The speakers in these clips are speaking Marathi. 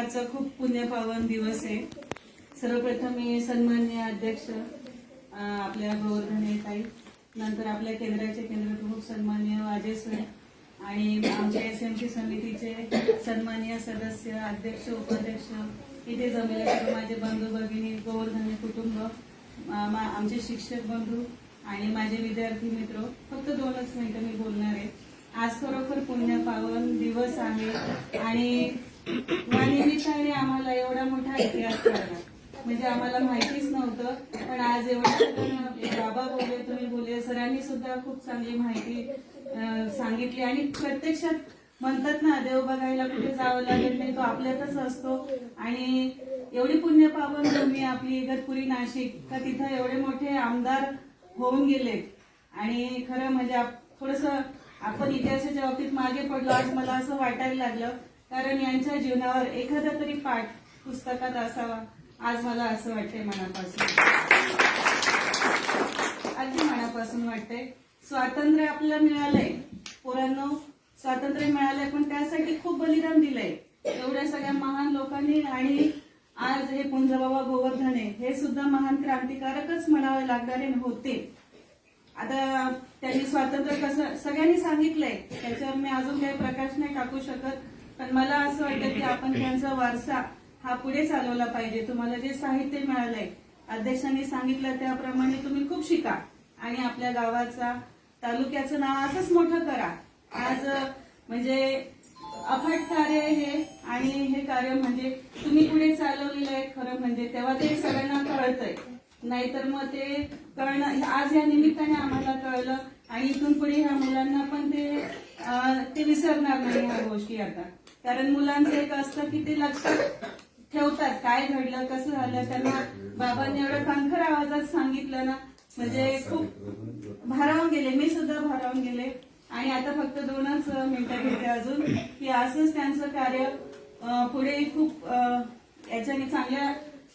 आजचा खूप पुण्यपावन दिवस आहे। सर्वप्रथम मी सन्माननीय अध्यक्ष आपल्या गोवर्धने ताई, नंतर आपल्या केंद्राचे केंद्रप्रमुख सन्माननीय वाजे सर आणि आमच्या एसएमसी समितीचे सन्माननीय सदस्य, अध्यक्ष, उपाध्यक्ष, इथे जमलेले सर्व माझे बंधू भगिनी, गोवर्धने कुटुंब, आमचे शिक्षक बंधू आणि माझे विद्यार्थी मित्र, फक्त 2च मिनिटं मी बोलणार आहे। आज खरोखर पुण्यपावन दिवस आहे आणि निमित्ताने आम्हाला एवढा मोठा इतिहास कळला, म्हणजे आम्हाला माहितीच नव्हतं। पण आज एवढं बाबा बोलले, तुम्ही बोलले, सरांनी सुद्धा खूप चांगली माहिती सांगितली आणि प्रत्यक्षात म्हणतात ना, देव बघायला कुठे जावं लागत नाही, तो आपल्यातच असतो। आणि एवढी पुण्यपावन भूमी आपली इगतपुरी नाशिक, का तिथं एवढे मोठे आमदार होऊन गेले आणि खरं म्हणजे थोडस आपण इतिहासाच्या बाबतीत मागे पडलो आज मला असं वाटायला लागलं, कारण यांच्या जीवनावर एखादा तरी पाठ पुस्तकात असावा, आज मला असं वाटतंय मनापासून, अगदी मनापासून वाटतंय। स्वातंत्र्य आपल्याला मिळालंय पोरांनो, स्वातंत्र्य मिळालंय, पण त्यासाठी खूप बलिदान दिलंय एवढ्या सगळ्या महान लोकांनी। आणि आज हे पुंजबाबा गोवर्धने हे सुद्धा महान क्रांतिकारकच म्हणावे लागणारे होते। आता त्यांनी स्वातंत्र्य कसं सगळ्यांनी सांगितलंय, त्याच्यावर मी अजून काही प्रकाश नाही टाकू शकत, पण मला असं वाटतं की आपण त्यांचा वारसा हा पुढे चालवला पाहिजे। तुम्हाला जे साहित्य मिळालंय, अध्यक्षांनी सांगितलं त्याप्रमाणे तुम्ही खूप शिका आणि आपल्या गावाचा, तालुक्याचं नाव असंच मोठं करा। आज म्हणजे अफाट कार्य हे, आणि हे कार्य म्हणजे तुम्ही पुढे चालवलेलं आहे खरं म्हणजे, तेव्हा ते सगळ्यांना कळतंय, नाहीतर मग ते कळणं आज या निमित्ताने आम्हाला कळलं आणि इथून पुढे ह्या मुलांना पण ते विसरणार नाही ह्या गोष्टी आता। कारण मुलांचं एक असतं की ते लक्षात ठेवतात काय घडलं, कसं झालं, त्यांना बाबांनी एवढं खणखर आवाजात सांगितलं ना, म्हणजे खूप भारावून गेले, मी सुद्धा भारावून गेले। आणि आता फक्त 2च मिनिटं घेते अजून, की असंच त्यांचं कार्य पुढे खूप याच्याने चांगल्या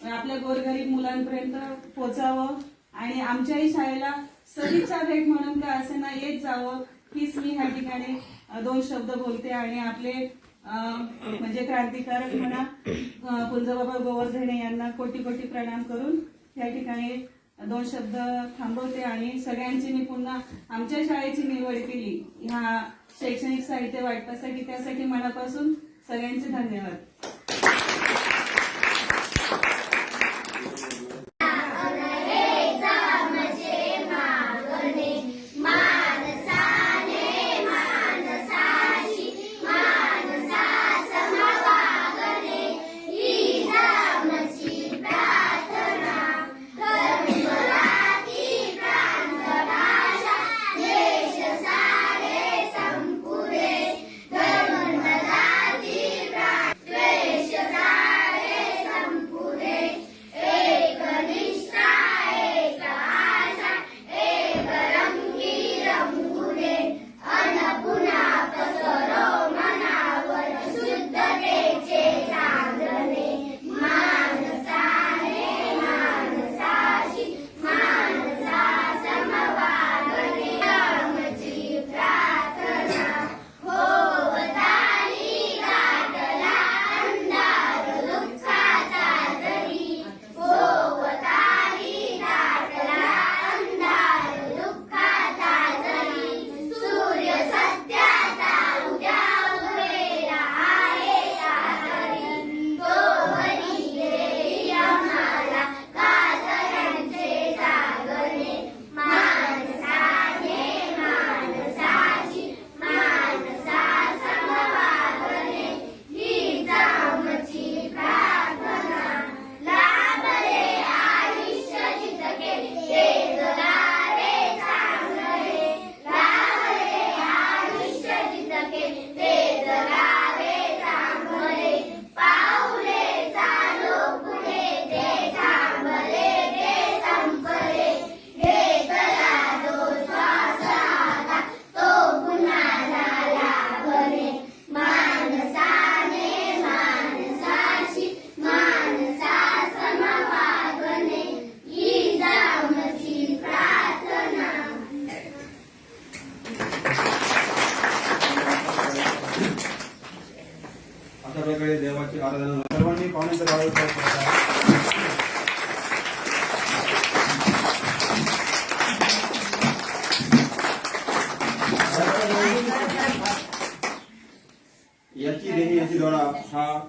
आपल्या गोरगरीब मुलांपर्यंत पोचावं आणि आमच्याही शाळेला सदिच्छा भेट म्हणून का असे ना येत जावं, हीच मी ह्या ठिकाणी 2 शब्द बोलते आणि आपले म्हणजे क्रांतिकारक म्हणा पुंजबाबा गोवर्धने यांना कोटी कोटी प्रणाम करून या ठिकाणी 2 शब्द थांबवते। आणि सगळ्यांची मी पुन्हा आमच्या शाळेची निवड केली ह्या शैक्षणिक साहित्य वाटपासाठी, त्यासाठी मनापासून सगळ्यांचे धन्यवाद।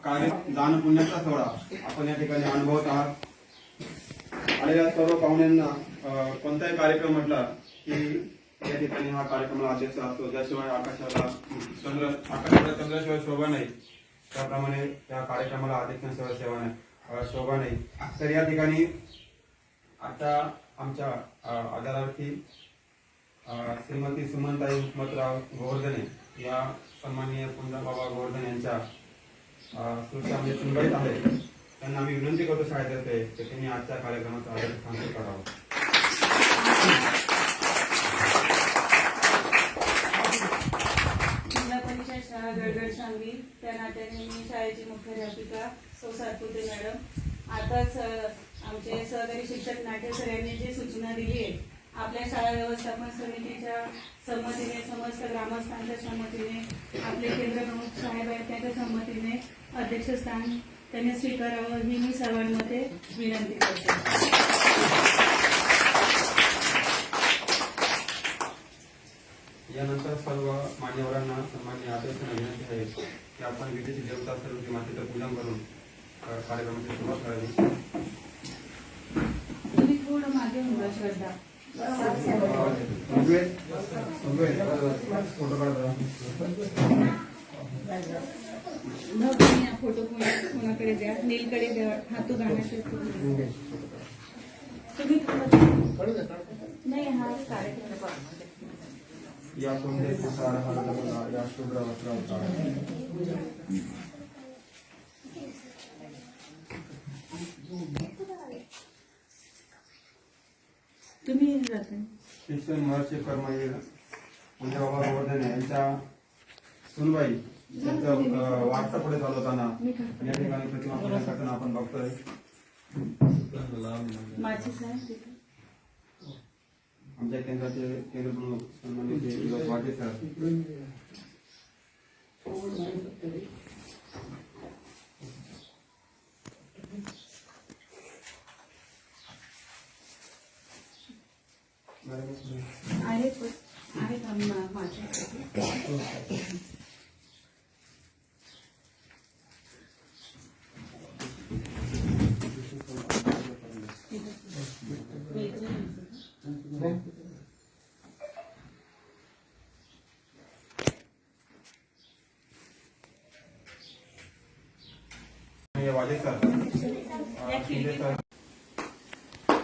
कार्य दान पुण्याचा सोहळा आपण या ठिकाणी अनुभवत आहात. आलेल्या सर्व पाहुण्यांना कोणताही कार्यक्रम म्हटला की या ठिकाणी हा कार्यक्रमाला अध्यक्ष असतो. ज्याशिवाय आकाशाला चंद्राशिवाय शोभा नाही, त्याप्रमाणे या कार्यक्रमाला अध्यक्षांशिवाय शोभा नाही. तर या ठिकाणी आता आमच्या आदरार्थी श्रीमती सुमनताई हुकमतराव गोवर्धने या सन्माननीय कुंजाबाबा गोवर्धन यांच्या सुरक्षामध्ये सुनबाईत आहेत. त्यांना आम्ही विनंती करतो शाळेतर्फे की त्यांनी आजच्या कार्यक्रमाचा अध्यक्षस्थान करावं. जिल्हा परिषद शाळा गडगड सांगली, त्या नात्याने मी शाळेची मुख्याध्यापिका सौ सातपुते मॅडम. आताच आमचे सहकारी शिक्षक नाटे सर यांनी जी सूचना दिली आहे, आपल्या शाळा व्यवस्थापन समितीच्या संमतीने, समस्त ग्रामस्थांच्या संमतीने, आपले केंद्र प्रमुख साहेब आहेत त्यांच्या संमतीने अध्यक्षस्थान त्यांनी स्वीकारावं ही मी सर्वांमध्ये विनंती करते. यानंतर सर्व मान्यवरांना सन्माननीय अध्यक्षांना विनंती आहे की आपण विजेची देवता सर्व मातेचं पूजन करून कार्यक्रमाची सुरुवात करावी. तुम्ही थोडं मागे होऊन जा श्रद्धा. फोटो कोणाकडे द्या, नीलकडे द्या, हातू गाण्याचे तुम्ही नाही. हा कार्यक्रम या या शुभ्र तुम्ही जाते शिक्षण महर्षी कर्मवीर कुंजाबाबा गोवर्धने यांच्या सुनबाई त्यांचं वाटचा पुढे चालवताना या ठिकाणी प्रतिमा पूजन करताना आपण बघतोय. माझी साहेब आमच्या केंद्राचे केंद्र प्रमुख सन्मानित वाटे सर, आहेत माझ्यासाठी.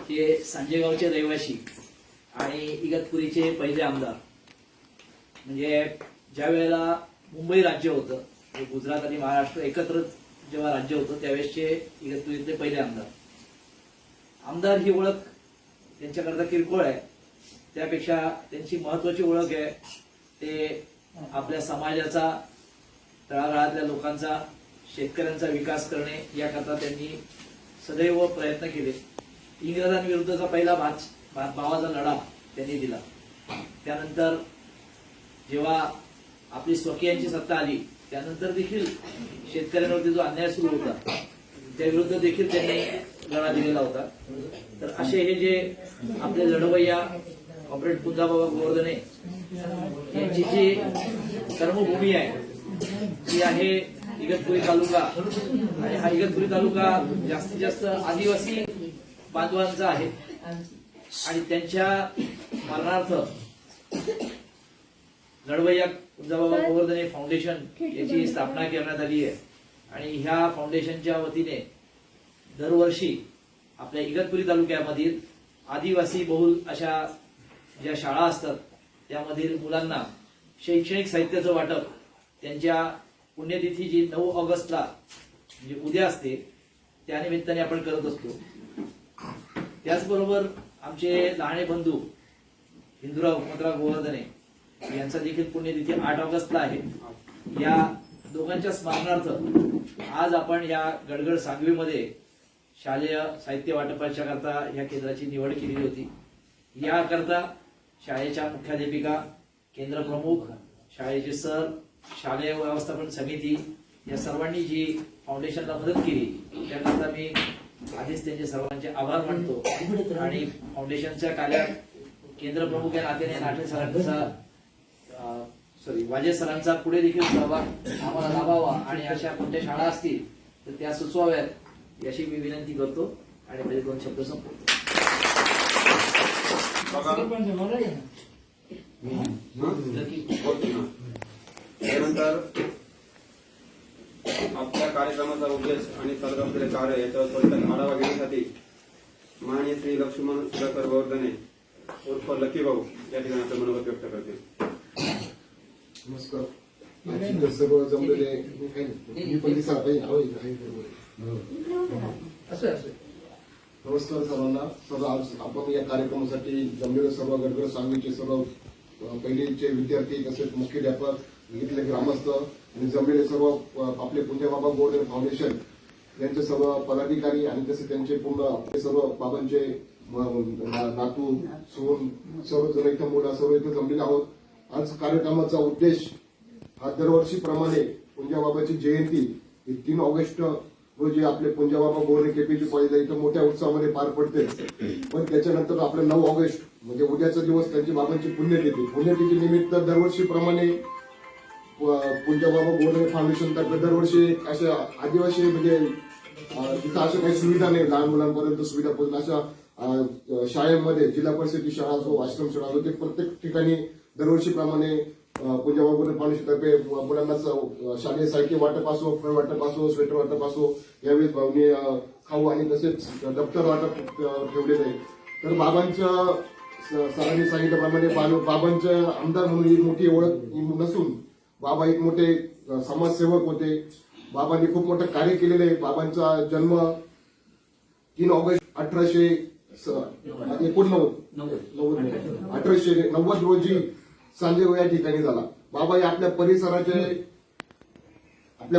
हे सांजेगावचे रहिवासी आणि इगतपुरीचे पहिले आमदार. म्हणजे ज्या वेळेला मुंबई राज्य होतं, गुजरात आणि महाराष्ट्र एकत्र जेव्हा राज्य होतं त्यावेळेसचे इगतपुरीतले पहिले आमदार. आमदार ही ओळख त्यांच्याकरता किरकोळ आहे, त्यापेक्षा त्यांची महत्वाची ओळख आहे ते आपल्या समाजाचा, तळागाळातल्या लोकांचा, शेतकऱ्यांचा विकास करणे याकरता त्यांनी सदैव प्रयत्न केले. इंग्रजांविरुद्धचा पहिला भावाचा लढा त्यांनी दिला. त्यानंतर जेव्हा आपली स्वकीयांची सत्ता आली त्यानंतर देखील शेतकऱ्यांवरती जो अन्याय सुरू होता त्याविरुद्ध देखील त्यांनी लढा दिलेला होता. तर असे हे जे आपले लढवय्या कॉम्रेड कुंजाबाबा गोवर्धने यांची जी कर्मभूमी आहे ती आहे इगतपुरी तालुका. आणि हा इगतपुरी तालुका जास्तीत जास्त आदिवासी बांधवांचा आहे आणि त्यांच्या स्मरणार्थ लढवय्या कुंजाबाबा गोवर्धने फाउंडेशन याची स्थापना करण्यात आली आहे. आणि ह्या फाउंडेशनच्या वतीने दरवर्षी आपल्या इगतपुरी तालुक्यामधील आदिवासी बहुल अशा ज्या शाळा असतात त्यामधील मुलांना शैक्षणिक साहित्याचं वाटप त्यांच्या पुण्यतिथी जी 9 ऑगस्टला म्हणजे उद्या असते त्यानिमित्ताने आपण करत असतो. त्याचबरोबर आमचे लहाने बंधू हिंदूराव हुकमतराव गोवर्धने यांचा देखील पुण्यतिथी 8 ऑगस्टला आहे. या दोघांच्या स्मरणार्थ आज आपण या गडगड सांगवीमध्ये शालेय साहित्य वाटपाच्या करता या केंद्राची निवड केलेली होती. याकरता शाळेच्या मुख्याध्यापिका, केंद्र प्रमुख, शाळेचे सर, शालेय व्यवस्थापन समिती या सर्वांनी जी फाउंडेशनला मदत केली त्याकरता मी आधीच त्यांचे सर्वांचे आभार मानतो. आणि फाउंडेशनच्या कार्यात केंद्र प्रमुख या नात्याने नाटे सरांचा वाजे सरांचा पुढे देखील सहभाग आम्हाला लाभावा आणि अशा कोणत्या शाळा असतील तर त्या सुचवाव्यात याची मी विनंती करतो आणि माझे 2 शब्द संपवतो. त्यानंतर आपल्या कार्यक्रमाचा उद्देश आणि चालत असलेले कार्य याच्यावर थोडक्यात आढावा घेण्यासाठी माननीय श्री लक्ष्मण सुधाकर वर्धने उर्फ लकी भाऊ या ठिकाणी आपलं मनोगत व्यक्त करते. नमस्कार. आजचे सर्व जमलेले मी पण दिसा काही नाव आहे बरोबर. नमस्कार सर्वांना. सर्व आज आपण या कार्यक्रमासाठी जमलेले सर्व गडगड सांगलीचे सर्व पहिलेचे विद्यार्थी तसेच मुख्याध्यापक इथले ग्रामस्थ आणि जमलेले सर्व आपले पुंजाबाबा गोल्डन फाउंडेशन यांचे सर्व पदाधिकारी आणि तसे त्यांचे पूर्ण आपले सर्व बाबांचे नातू सोन सर्वजण इथं मुलं सर्व इथं जमलेले आहोत. आज कार्यक्रमाचा उद्देश हा दरवर्षीप्रमाणे पुंजाबाबाची जयंती 3 ऑगस्ट रोजी आपले पुंजाबाबा गोरे केपीजी कॉलेजला इथं मोठ्या उत्साहामध्ये पार पडते. पण त्याच्यानंतर आपलं 9 ऑगस्ट म्हणजे उद्याचा दिवस त्यांची बाबांची पुण्यतिथी निमित्त दरवर्षीप्रमाणे पुंजाबाबा गोरे फाउंडेशन तर्फे दरवर्षी अशा आदिवासी म्हणजे तिथं अशा काही सुविधा नाही, लहान मुलांपर्यंत सुविधा पोहोचणं अशा शाळेमध्ये जिल्हा परिषदेची शाळा असो आश्रम शाळा असो ते प्रत्येक ठिकाणी दरवर्षीप्रमाणे पुंजाबाबा गोरे फाउंडेशन तर्फे मुलांना शालेय साहित्य वाटप असो, फळ वाटप असो, स्वेटर वाटप असो, यावेळी भावनी खाऊ आणि तसेच दप्तर वाटप ठेवलेलं आहे. तर बाबांच्या सरांनी सांगितल्याप्रमाणे बाबांच्या आमदार म्हणून ही मोठी ओळख नसून बाबा एक मोठे समाजसेवक होते. बाबांनी खूप मोठं कार्य केलेलं आहे. बाबांचा जन्म 3 ऑगस्ट 1890 रोजी सांजेगाव या ठिकाणी झाला. बाबा हे आपल्या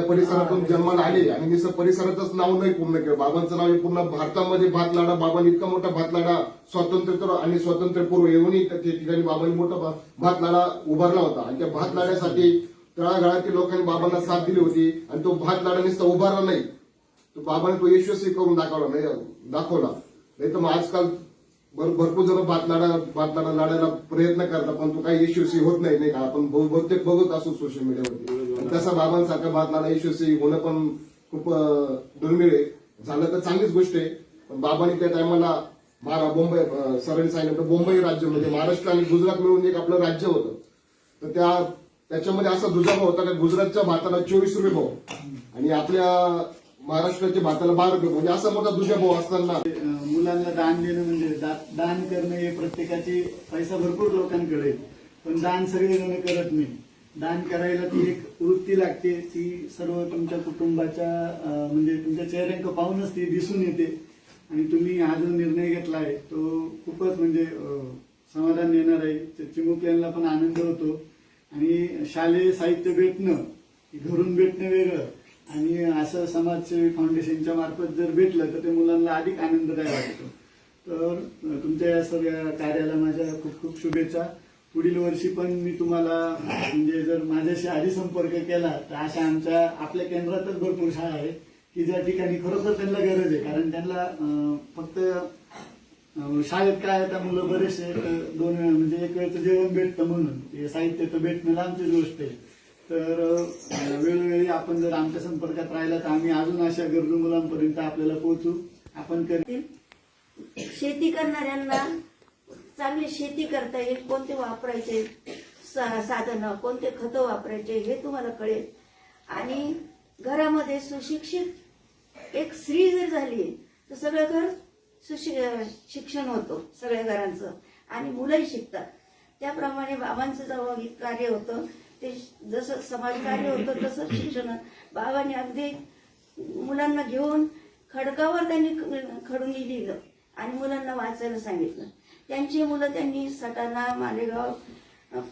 परिसरातून जन्माला आले आणि नुसतं परिसराचंच नाव नाही पूर्ण केलं. बाबांचं नाव हे पूर्ण भारतामध्ये भातलाडा, बाबांनी इतका मोठा भातलाडा स्वातंत्र्योत्तर आणि स्वातंत्र्यपूर्व येऊनही त्या ठिकाणी बाबांनी मोठा भातलाडा उभारला होता आणि त्या भातलाड्यासाठी तळागाळातील लोकांनी बाबांना साथ दिली होती आणि तो भातलाडा नुसता उभारला नाही, तो बाबांनी तो यशस्वी करून दाखवला. नाही तर मग आजकाल भरपूर जण भातलाडा लाडायला प्रयत्न करतात पण तो काही यशस्वी होत नाही का. आपण बहुतेक बघत असो सोशल मीडियावरती. तसा बाबांसारखा भातलाडा यशस्वी होणं पण खूप दुर्मिळ आहे. झालं तर चांगलीच गोष्ट आहे. पण बाबांनी त्या टायमाला मुंबई सरांनी सांगितलं मुंबई राज्य म्हणजे महाराष्ट्र आणि गुजरात मिळून एक आपलं राज्य होतं. तर त्याच्यामध्ये असा दुजाभाव होता की गुजरातच्या भाताला 24 रुपये भाव आणि आपल्या महाराष्ट्राच्या भाताला 12 रुपये म्हणजे असा मोठा दुजाभाव असताना मुलांना दान देणं म्हणजे दान करणं हे प्रत्येकाची पैसा भरपूर लोकांकडे पण दान सगळेजण करत नाही. दान करायला ती एक वृत्ती लागते. ती सर्व तुमच्या कुटुंबाच्या म्हणजे तुमच्या चेहऱ्यांक पाहूनच ती दिसून येते आणि तुम्ही हा जो निर्णय घेतला आहे तो खूपच म्हणजे समाधान देणार आहे. चिमुकल्यांना पण आनंद होतो आणि शालेय साहित्य भेटणं घरून भेटणं वेगळं आणि असं समाजसेवी फाउंडेशनच्या मार्फत जर भेटलं तर ते मुलांना अधिक आनंददायक वाटतो. तर तुमच्या या सगळ्या कार्याला माझ्या खूप खूप शुभेच्छा. पुढील वर्षी पण मी तुम्हाला म्हणजे जर माझ्याशी आधी संपर्क केला तर अशा आपल्या केंद्रातच भरपूर शाळा आहेत की ज्या ठिकाणी खरोखर त्यांना गरज आहे. कारण त्यांना फक्त शाळेत काय आता मुलं बरेचसे 2 म्हणजे एक वेळचं जेवण भेटतं म्हणून ते साहित्य तर भेटणं लांबची गोष्ट आहे. तर वेळोवेळी आपण जर आमच्या संपर्कात राहिला तर आम्ही अजून अशा गरजू मुलांपर्यंत आपल्याला पोहोचू. आपण शेती करणाऱ्यांना चांगली शेती करता येईल, कोणते वापरायचे साधनं, कोणते खतं वापरायचे हे तुम्हाला कळेल. आणि घरामध्ये सुशिक्षित एक स्त्री जर झाली तर सगळं घर शिक्षण होतं सगळ्या घरांचं आणि मुलंही शिकतात. त्याप्रमाणे बाबांचं जेव्हा कार्य होतं ते जसं समाजकार्य होतं तसं शिक्षण बाबांनी अगदी मुलांना घेऊन खडकावर त्यांनी खडून लिहिलं आणि मुलांना वाचायला सांगितलं. त्यांची मुलं त्यांनी सटाणा, मालेगाव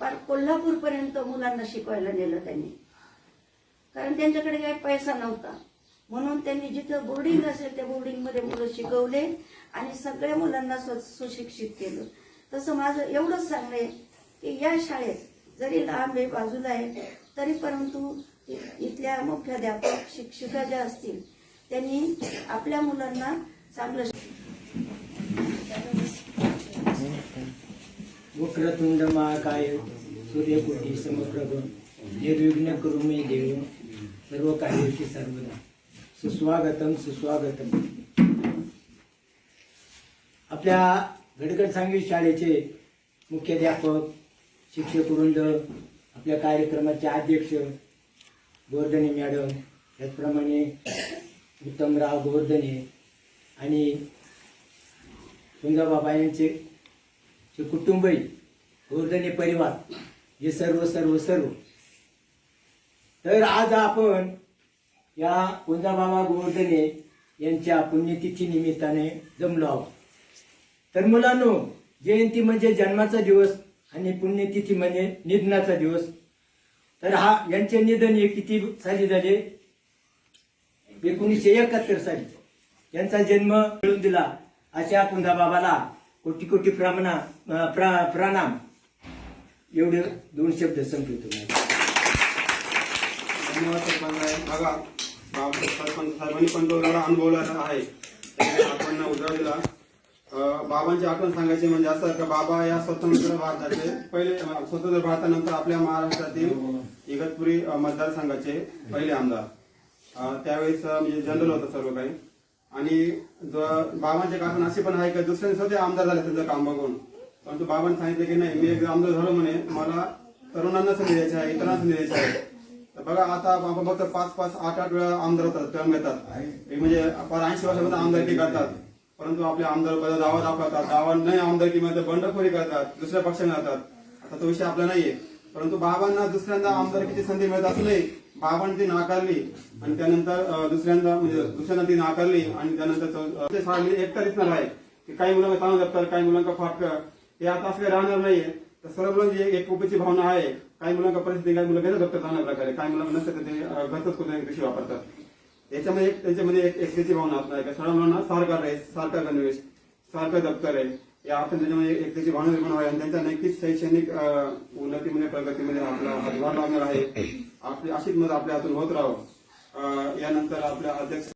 पार कोल्हापूरपर्यंत मुलांना शिकवायला नेलं त्यांनी. कारण त्यांच्याकडे काही पैसा नव्हता म्हणून त्यांनी जिथं बोर्डिंग असेल त्या बोर्डिंगमध्ये मुलं शिकवले आणि सगळ्या मुलांना सुशिक्षित केलं. तसं माझं एवढंच सांगणं आहे की या शाळेत जरी लांब आहे बाजूला आहे तरी परंतु इथल्या मुख्याध्यापक शिक्षिका ज्या असतील त्यांनी आपल्या मुलांना चांगलं वक्रतुंड महाकाय सूर्यकोटी समप्रभ निर्विघ्न करू मे देव सर्व कार्येषु सर्वदा सुस्वागतम सुस्वागतम. आपल्या गडगड सांगवी शाळेचे मुख्याध्यापक, शिक्षक वृंद, आपल्या कार्यक्रमाचे अध्यक्ष गोवर्धने मॅडम, त्याचप्रमाणे उत्तमराव गोवर्धने आणि सुंदरबाबा यांचे कुटुंबही, गोवर्धने परिवार, हे सर्व सर्व सर्व. तर आज आपण या कुंजाबाबा गोवर्धने यांच्या पुण्यतिथी निमित्ताने जमलो आहोत. तर मुलांनो, जयंती म्हणजे जन्माचा दिवस आणि पुण्यतिथी म्हणजे निधनाचा दिवस. तर यांचे निधन हे किती साली झाले? 1971 साली. त्यांचा जन्म मिळून दिला अशा कुंजाबाबाला कोटी कोटी प्रणाम. एवढे 2 शब्द संपवतो. धन्यवाद सरपंच. बघा, सरपंच साहेबांनी पण तो एवढा अनुभवलेला आहे, त्याने आपण उजाळा दिला. बाबांची आठवण सांगायची म्हणजे असं का बाबा या स्वतंत्र भारताचे पहिले, स्वतंत्र भारतानंतर आपल्या महाराष्ट्रातील इगतपुरी मतदारसंघाचे पहिले आमदार. त्यावेळेस म्हणजे जनरल होतं सर्व काही. आणि बाबांचे कारण असे पण आहे की दुसऱ्यांनी स्वतः आमदार झाले त्यांचं काम बघून, परंतु बाबांनी सांगितलं की नाही, मी एकदा आमदार झालो म्हणे, मला तरुणांना संधी द्यायची आहे, इतरांना संधी द्यायची आहे. तर बघा, आता आपण बघतो 5-5, 8-8 वेळा आमदार होतात, टर्म येतात, म्हणजे 80 वर्षापर्यंत आमदारकी करतात. परंतु आपले आमदार दावा दाखवतात, दावा नाही आमदारकीमध्ये बंडखोरी करतात, दुसऱ्या पक्षाने जातात. आता तो विषय आपला नाहीये. परंतु बाबांना दुसऱ्यांदा आमदारकीची संधी मिळत असू नये, बाबांनी ती नाकारली आणि त्यानंतर दुसऱ्यांदा ती नाकारली आणि त्यानंतर एकटा दिसणार आहे की काही मुलांना चांगलं जपतात, काही मुलांना फाटकं. हे आता असं काही राहणार नाहीये. तर सर्व मुलांची एक उपची भावना आहे. काही मुलांना परिस्थिती, काही मुलं घेतात जपतात चांगल्या प्रकारे, काही मुलांना नसतं ते घरच कुठे कृषी वापरतात. त्यांच्यामध्ये एक एकतेची भावना असणार आहे. सर्व मुलांना सारखा राहील, सारखा गणवेश, सारखं दप्तर आहे, या आपण त्याच्यामध्ये एकतेची भावना निर्माण व्हावी आणि त्यांच्या नक्कीच शैक्षणिक उन्नतीमध्ये, प्रगतीमध्ये आपला हातभार लागणार आहे. आपली अशीच मत आपल्या हातून होत राहावं. यानंतर आपल्या अध्यक्ष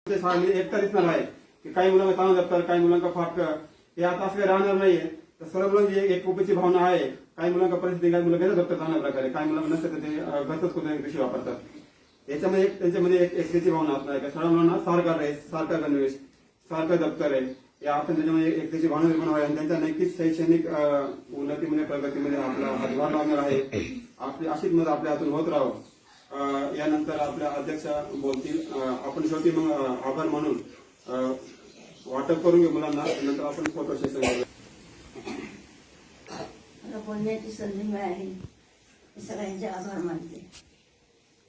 एकटा दिसणार आहे की काही मुलांना चांगलं जपतात, काही मुलांना फाटकं. हे आता असं काही राहणार नाहीये. तर सर्व मुलांची एक उपची भावना आहे. काही मुलांना परिस्थिती, काही मुलं घेतात जपतात चांगल्या प्रकारे, काही मुलांना नसतं ते घरच कुठे कृषी वापरतात. त्यांच्यामध्ये एक एकतेची भावना असणार आहे. सर्व मुलांना सारखा राहील, सारखा गणवेश, सारखं दप्तर आहे, या आपण त्याच्यामध्ये एकतेची भावना निर्माण व्हावी आणि त्यांच्या नक्कीच शैक्षणिक उन्नतीमध्ये, प्रगतीमध्ये आपला हातभार लागणार आहे. आपली अशीच मत आपल्या हातून होत राहावं. यानंतर आपल्या अध्यक्ष बोलतील. आपण शेवटी मग आभार म्हणून वाटप करून घेऊ मुलांना, नंतर आपण फोटो सेशन करूया. मला बोलण्याची संधी मिळाली, सगळ्यांचे आभार मानते.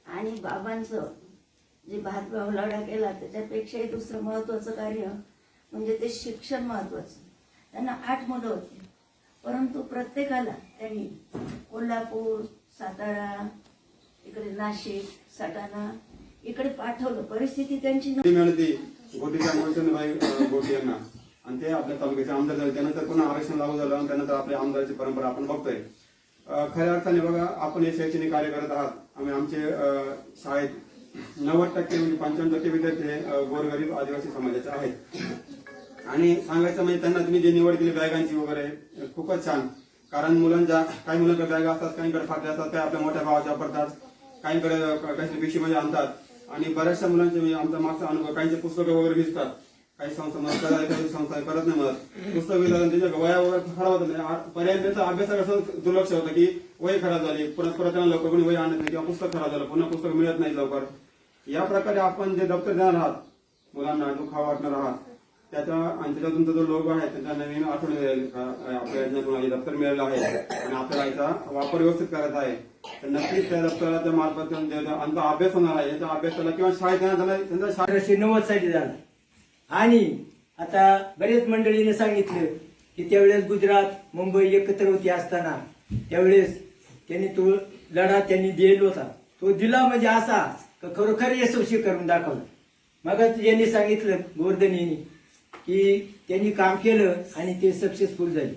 आणि बाबांचं जे भातभाव लढा केला त्याच्यापेक्षाही दुसरं महत्वाचं कार्य म्हणजे ते शिक्षण महत्वाचं. त्यांना 8 मुलं होती, परंतु प्रत्येकाला त्यांनी कोल्हापूर, सातारा, इकडे नाशिक, सटाणा इकडे पाठवलं. परिस्थिती त्यांची मिळाली गोटीच्या मोहनचंदबाई गोटी यांना, आणि ते आपल्या तालुक्याचे आमदार झाले. त्यानंतर पुन्हा आरक्षण लागू झालं आणि त्यानंतर आपल्या आमदाराची परंपरा आपण बघतोय. खऱ्या अर्थाने बघा, आपण हे शैक्षणिक कार्य करत आहात. आम्ही आमचे शाळेत 90% म्हणजे 95% विद्यार्थी गोरगरीब आदिवासी समाजाचे आहेत. आणि सांगायचं म्हणजे त्यांना तुम्ही जे निवड केली बॅगांची वगैरे खूपच छान. कारण मुलांच्या काही मुलांकडे बॅगा असतात, काहींकडे फाटल्या असतात, काही आपल्या मोठ्या भावाच्या वापरतात, काहींकडे काहीतरी पिशीमध्ये आणतात. आणि बऱ्याचशा मुलांचे म्हणजे आमचा मागचा अनुभव, काहींचे पुस्तकं वगैरे भिजतात, काही संस्था मदत करतात, काही संस्था करत नाही मदत. पुस्तक भिजतात, त्यांच्या वया वगैरे खराब होतात. पर्याय त्यांचा अभ्यासाकडे दुर्लक्ष होतं की वय खराब झाली, परत त्यांना लवकर कोणी वय आणत नाही किंवा पुस्तक खराब झालं, पुन्हा पुस्तक मिळत नाही लवकर. या प्रकारे आपण जे दप्तर देणार आहात मुलांना, दुखावा वाटणार आहात, त्याच्यातून जो लोगो आहे त्याच्या नवीन आठवण आपल्या योजनेतून दप्तर मिळालेलं आहे आणि आपल्याला याचा वापर व्यवस्थित करायचा आहे. तर नक्कीच त्या दप्तराच्या मार्फत आमचा अभ्यास होणार आहे. याच्या अभ्यासाला किंवा शाळेत त्यांचा 1890 साली झाला. आणि आता बरेच मंडळीने सांगितलं की त्यावेळेस गुजरात, मुंबई एकत्र होती असताना त्यावेळेस त्यांनी तो लढा त्यांनी दिला होता. तो दिला म्हणजे असा का खरोखर यशस्वी करून दाखवला. मग यांनी सांगितलं गोवर्धन यांनी की त्यांनी काम केलं आणि ते सक्सेसफुल झाले.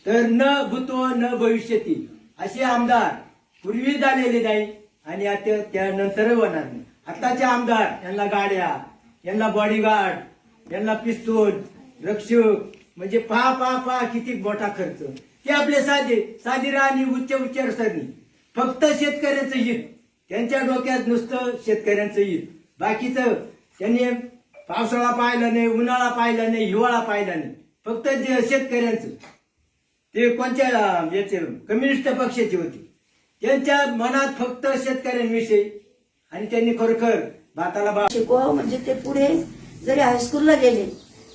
तर न भूतो न भविष्यती असे आमदार पूर्वी झालेले नाही आणि आता त्यानंतर होणार नाही. आताचे आमदार यांना गाड्या, यांना बॉडीगार्ड, यांना पिस्तूल, रक्षक म्हणजे पहा किती मोठा खर्च. ते आपले साधी राहणी उच्च विचारसरणी, फक्त शेतकऱ्यांचं हित. त्यांच्या डोक्यात नुसतं शेतकऱ्यांचं हित. बाकीचं त्यांनी पावसाळा पाहिला नाही, उन्हाळा पाहिला नाही, हिवाळा पाहिला नाही, फक्त जे शेतकऱ्यांचं. ते कोणत्या याचे कम्युनिस्ट पक्षाचे होते. त्यांच्या मनात फक्त शेतकऱ्यांविषयी आणि त्यांनी खरोखर भाताला शिकवावं म्हणजे ते पुढे जरी हायस्कूलला गेले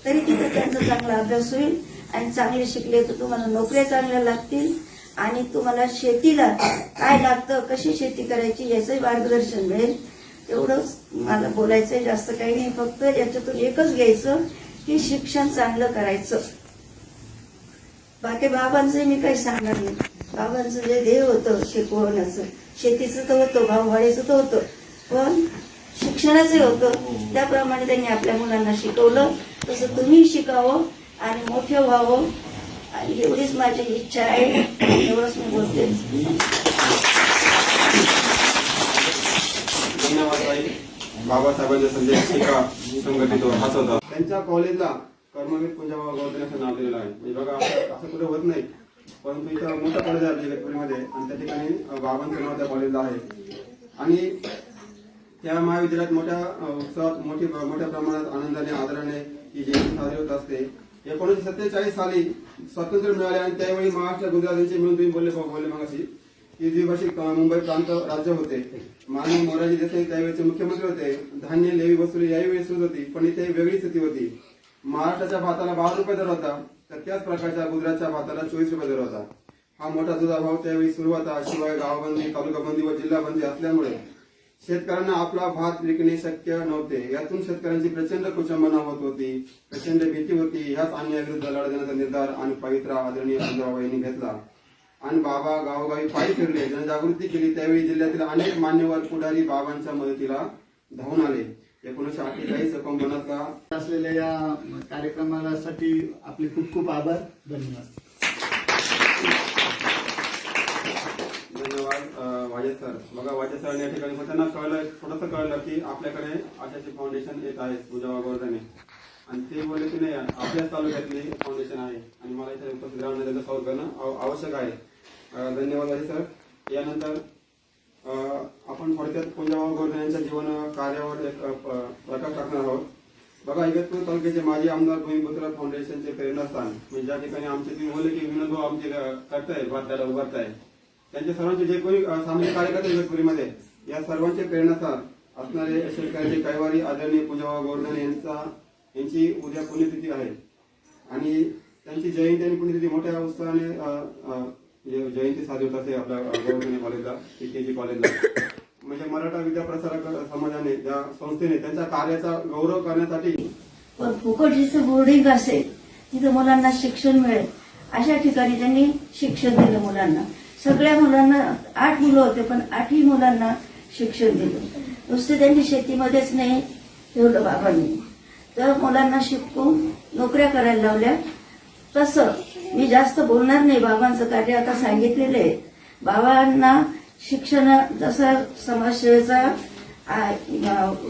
तरी तिथे त्यांचा चांगला अभ्यास होईल आणि चांगले शिकले तर तुम्हाला नोकऱ्या चांगल्या लागतील आणि तुम्हाला शेतीला काय लागतं, कशी शेती करायची याचंही मार्गदर्शन मिळेल. एवढंच मला बोलायचंय, जास्त काही नाही. फक्त याच्यातून एकच घ्यायचं की शिक्षण चांगलं करायचं. बाकी बाबांचं मी काही सांगणार नाही. बाबांचं जे ध्येय होतं शिकवण्याचं, शेतीचं तर होतं, भाववाढीचं तर होतं, पण शिक्षणाचं होतं. त्याप्रमाणे त्यांनी आपल्या मुलांना शिकवलं. तसं तुम्ही शिकावं आणि मोठं व्हावं आणि एवढीच माझी इच्छा आहे. एवढंच मी बोलते. धन्यवाद ताई. बाबासाहेबांच्या संदेश शिका संघटित हाच होता. त्यांच्या कॉलेजला कर्मवीर पूंजाबाबा गोवर्धन असं नाव दिलेलं आहे. म्हणजे बघा असं कुठे होत नाही, परंतु इथं मोठं कॉलेज आहे इगतपुरीमध्ये आणि त्या ठिकाणी बाबांचं नाव त्या कॉलेजला आहे. आणि त्या महाविद्यालयात मोठ्या उत्सवात मोठ्या प्रमाणात आनंदाने आदराने ही जयंती साजरी होत असते. 1947 साली स्वातंत्र्य मिळाले आणि त्यावेळी महाराष्ट्र गुजरात यांचे मिळून तुम्ही बोलले मगाशी की द्विभाषिक मुंबई प्रांत राज्य होते. माननीय मोरारजी देसाई त्यावेळेचे मुख्यमंत्री होते. धान्य लेवी वसुली याही सुरू होती, पण इथे वेगळी स्थिती होती. महाराष्ट्राच्या भाताला 12 रुपये दर होता, तर त्याच प्रकारच्या गुजरातच्या भाताला 24 रुपये दर होता. हा मोठा दुधाभाव त्यावेळी सुरू होता. शिवाय गावबंदी, तालुकाबंदी व जिल्हाबंदी असल्यामुळे शेतकऱ्यांना आपला भात विकणे शक्य नव्हते. यातून शेतकऱ्यांची प्रचंड कुचंबना होत होती, प्रचंड भीती होती. ह्याच अन्यायाविरुद्ध लढा देण्याचा निर्धार आणि पवित्रा आदरणीय पूंजाबाबा यांनी घेतला आणि बाबा गावोगावी पायी फिरले, जनजागृती केली. त्यावेळी जिल्ह्यातील अनेक मान्यवर पुढारी बाबांच्या मदतीला धावून आले. 1948 1950 असलेल्या या कार्यक्रमासाठी आपले खूप खूप आभार. धन्यवाद. धन्यवाद वाजे सर. बघा वाजे सर या ठिकाणी त्यांना थोडंसं कळलं की आपल्याकडे आशाची फाउंडेशन येत आहे पूंजाबाबा गोवर्धने आणि ते बोलले की नाही आपल्याच तालुक्यातली फाउंडेशन आहे आणि मला इथे उपस्थित राहणं त्याचं सौर करणं आवश्यक आहे. धन्यवाद वाजे सर. यानंतर आपण थोडक्यात पूंजाबाबा गोवर्धने यांच्या जीवन कार्यावर एक प्रकाश टाकणार आहोत. बघा इगतपूर तालुक्याचे माजी आमदार भूमिपुत्र फाउंडेशनचे प्रेरणास्थान म्हणजे ज्या ठिकाणी आमचे तुम्ही बोलले की विनोद भाऊ आमचे करताय भारताला उभारताय, त्यांच्या सर्वांचे जे कोणी सामाजिक कार्यकर्ते इगतपुरीमध्ये या सर्वांचे प्रेरणास्थान असणारे शेतकऱ्याचे कैवारी आदरणीय पूंजाबाबा गोवर्धने यांची उद्या पुण्यतिथी आहे आणि त्यांची जयंती आणि पुण्यतिथी मोठ्या उत्साहाने जयंती साजरी होत असते आपल्या गोवर्धने कॉलेजला, PKG कॉलेजला. म्हणजे मराठा विद्या प्रसारक समाजाने त्या संस्थेने त्यांच्या कार्याचा गौरव करण्यासाठी पण फुकट जिथं बोर्डिंग असेल तिथं मुलांना शिक्षण मिळेल अशा ठिकाणी त्यांनी शिक्षण दिलं मुलांना. सगळ्या मुलांना 8 मुलं होते पण 8ही मुलांना शिक्षण दिलं. नुसते त्यांनी शेतीमध्येच नाही ठेवलं बाबांनी, तर मुलांना शिकून नोकऱ्या करायला लावल्या. तसं मी जास्त बोलणार नाही. बाबांचं कार्य आता सांगितलेलं आहे. बाबांना शिक्षण जसं समाजसेवेचा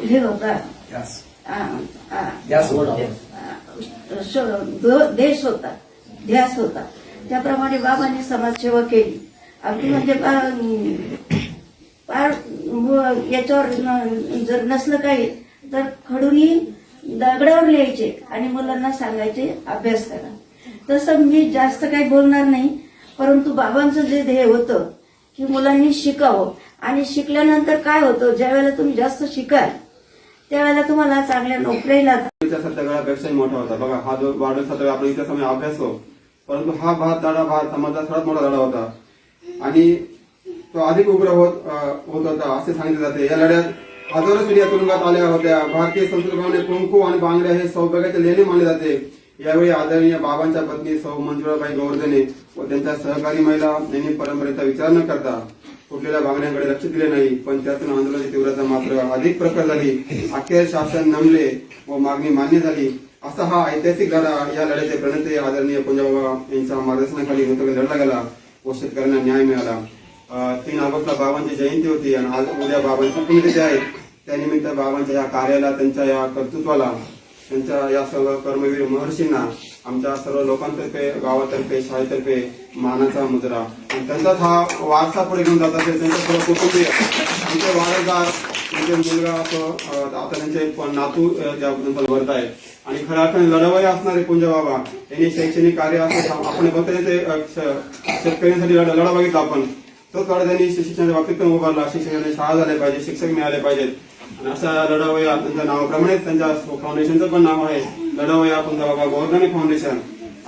हे होता देश होता, ध्यास होता, त्याप्रमाणे बाबांनी समाजसेवा केली. अगदी म्हणजे फार याच्यावर जर नसलं काही तर खडूनी दगडावर लिहायचे आणि मुलांना सांगायचे अभ्यास करा. तसं मी जास्त काही बोलणार नाही, परंतु बाबांचं जे ध्येय होतं की मुलांनी शिकावं आणि शिकल्यानंतर काय होतं, ज्या वेळेला तुम्ही जास्त शिकाल त्यावेळेला तुम्हाला चांगल्या नोकऱ्या लागतात. सत्याग्रहापेक्षाही मोठा होता. बघा हा जो वाढत सत्याग्रह आपण इतिहास अभ्यासतो, परंतु हा भारत समाजाचा सर्वात मोठा लढा होता आणि तो अधिक उग्र होत होता असे सांगितले जाते. या लढ्यात हजारो स्त्रिया तुरुंगात आल्या होत्या. भारतीय संस्कृतीप्रमाणे कुंकू आणि बांगड्या हे सौभाग्याचे लेणे मानले जाते. यावेळी आदरणीय बाबांच्या पत्नी सौ मंजुळाबाई गोवर्धने व त्यांच्या सहकारी महिला यांनी परंपरेचा विचार न करता फुटलेल्या मागण्यांकडे लक्ष दिले नाही, पण त्यातून आंदोलनाची तीव्रता मात्र अधिक प्रखर झाली. अखेर शासन नमले व मागणी मान्य झाली. असा हा ऐतिहासिक लढा, या लढ्याचे प्रणेते आदरणीय पंजाबबाबा यांच्या मार्गदर्शनाखाली लढला गेला व शेतकऱ्यांना न्याय मिळाला. 3 ऑगस्टला बाबांची जयंती होती आणि आज उद्या बाबांची पुण्यतिथी आहे. त्यानिमित्त बाबांच्या या कार्याला, त्यांच्या या कर्तृत्वाला, त्यांच्या या सर्व कर्मवीर महर्षींना आमच्या सर्व लोकांतर्फे, गावातर्फे, शाळेतर्फे मानाचा मुद्रा. आणि त्यांचाच हा वारसा पुढे घेऊन जात असेल. त्यांच्या सर्व कुटुंबीय, त्यांचे वारसदार, त्यांचे मुलगा असो, आता त्यांचे नातू ज्या भरत आहे. आणि खऱ्या अर्थाने लढवय्ये असणारे पुंजबाबा यांनी शैक्षणिक कार्य असं आपण बघता ते शेतकऱ्यांसाठी लढा बघितला आपण. तोच लढा त्यांनी शिक्षणाच्या बाबतीत पण उभारला. शिक्षणाच्या शाळा झाल्या पाहिजे, शिक्षक मिळाले पाहिजेत. आणि अशा लढवय्या, त्यांच्या नावाप्रमाणेच त्यांच्या फाउंडेशनचं पण नाव आहे लढवय्या पुंजबाबा गोवर्धने फाउंडेशन.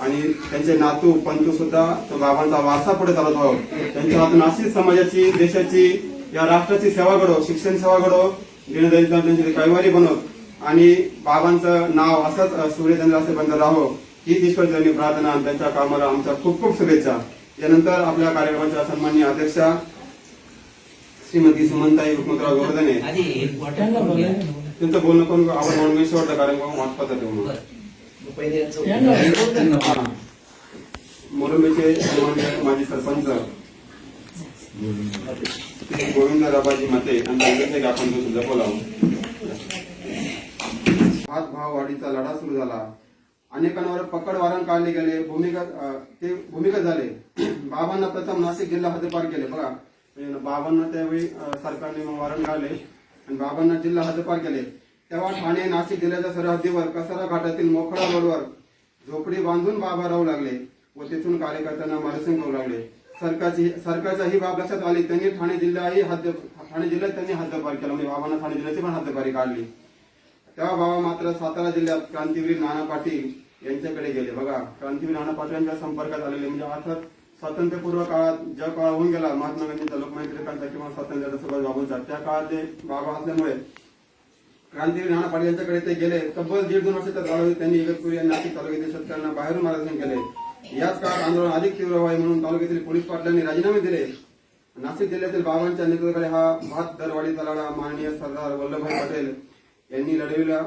आणि त्यांचे नातू पंतू सुद्धा बाबांचा वारसा पुढे चालत आहोत. त्यांच्या हातून अशीच समाजाची, देशाची, या राष्ट्राची सेवा घडो, शिक्षण सेवा घडो, दीनदलितांना त्यांचे कैवारी बनवत आणि बाबांचं नाव असंच सूर्यचंद्र असे बंद राहो हीच ईश्वरचरणी प्रार्थना. आणि त्यांच्या कामाला आमच्या खूप खूप शुभेच्छा. यानंतर आपल्या कार्यक्रमाच्या सन्माननीय अध्यक्षा श्रीमती सुमनताई हुकमतराव गोवर्धने त्यांचं बोलणं करून आपण म्हणून शेवटचा कार्यक्रम वाटपात ठेवू. मोरंबीचे माजी सरपंच गोविंद राबाजी मते यांना आपण तो सुद्धा बोलावं. हात भाव वाढीचा लढा सुरू झाला. अनेकांवर पकड वारण काढले गेले, भूमिगत झाले. बाबांना प्रथम नाशिक जिल्हा हद्दपार केले. बघा, बाबांना त्यावेळी सरकारने वारण काढले आणि बाबांना जिल्हा हद्दपार केले. तेव्हा ठाणे नाशिक जिल्ह्याच्या सरहद्दीवर कसारा घाटातील मोखळा रोडवर झोपडी बांधून बाबा राहू लागले व तिथून कार्यकर्त्यांना मार्गदर्शन करू लागले. सरकारच्या ही बाब लक्षात आली. त्यांनी ठाणे जिल्ह्यात त्यांनी हद्दपार केला. म्हणजे बाबांना ठाणे जिल्ह्याची पण हद्दपारी काढली. तेव्हा बाबा मात्र सातारा जिल्ह्यात क्रांतीवीर नाना पाटील यांच्याकडे गेले. बघा, क्रांतीवीर नाना पाटील यांच्या संपर्कात आलेले. म्हणजे अर्थात स्वातंत्र्यपूर्व काळात ज्या काळ होऊन गेला महात्मा गांधींचा, लोकमान्य टिळकांचा किंवा स्वातंत्र्याचा सुभाष बाबूंचा, त्या काळात जे बाबा असल्यामुळे क्रांतीवीर नाना पाटील यांच्याकडे ते गेले. तब्बल 1.5-2 वर्षाच्या कालावधीत त्यांनी इगतपुरी आणि नाशिक तालुक्यातील शेतकऱ्यांना बाहेरून मार्गदर्शन केले. याच काळात आंदोलन अधिक तीव्र व्हावे म्हणून तालुक्यातील पोलीस पाटलांनी राजीनामे दिले. नाशिक जिल्ह्यातील बाबांच्या नेतृत्वाखाली हा भात दरवाढीचा लढा माननीय सरदार वल्लभभाई पटेल यांनी लढविला.